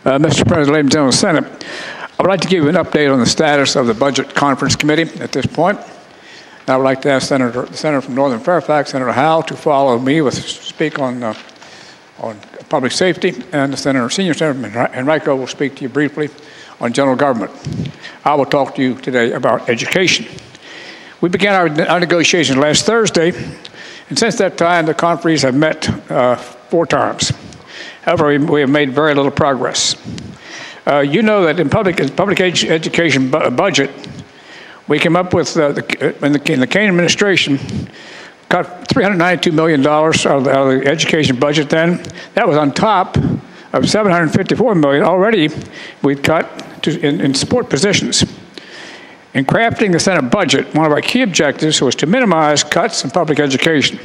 Mr. President, ladies and gentlemen of the Senate, I would like to give you an update on the status of the Budget Conference Committee at this point. And I would like to ask the Senator from Northern Fairfax, Senator Howe, to follow me with speak on public safety, and the Senior Senator Enrico will speak to you briefly on general government. I will talk to you today about education. We began our negotiations last Thursday, and since that time, the conferees have met 4 times. However, we have made very little progress. You know that in public education budget, we came up with, in the Kane administration, cut $392 million out of the education budget then. That was on top of $754 million already we'd cut in support positions. In crafting the Senate budget, one of our key objectives was to minimize cuts in public education.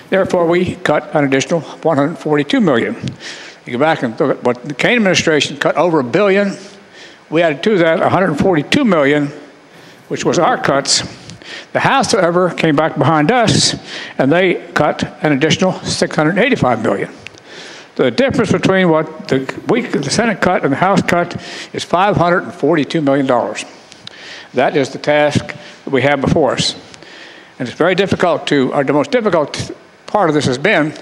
Therefore, we cut an additional $142 million. You go back and look at what the Kane administration cut over $1 billion. We added to that $142 million, which was our cuts. The House, however, came back behind us, and they cut an additional $685 million. The difference between what the Senate cut and the House cut is $542 million. That is the task that we have before us. And it's very difficult the most difficult part of this has been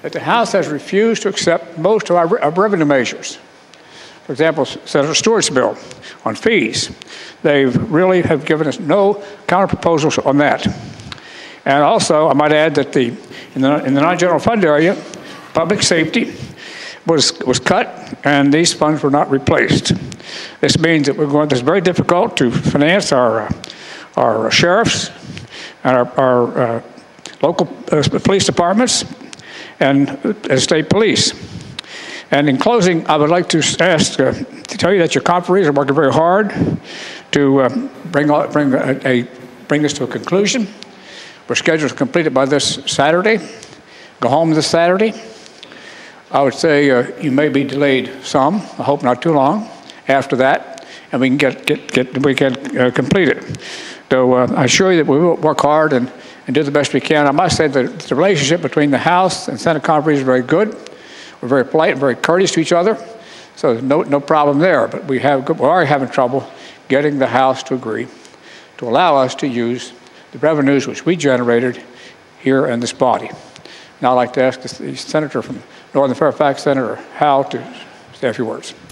that the House has refused to accept most of our revenue measures. For example, Senator Stewart's bill on fees. They really have given us no counter proposals on that. And also, I might add that in the non-general fund area, public safety was cut, and these funds were not replaced. This means that it's very difficult to finance our sheriffs and our local police departments and state police. And in closing, I would like to tell you that your conferees are working very hard to bring this to a conclusion. We're scheduled to complete it by this Saturday. Go home this Saturday. I would say you may be delayed some. I hope not too long after that, and we can complete it. So I assure you that we will work hard and do the best we can. I must say that the relationship between the House and Senate conferees is very good. We're very polite and very courteous to each other, so there's no problem there. But we are having trouble getting the House to agree to allow us to use the revenues which we generated here in this body. Now I'd like to ask the Senator from Northern Fairfax, Senator Howe, to say a few words.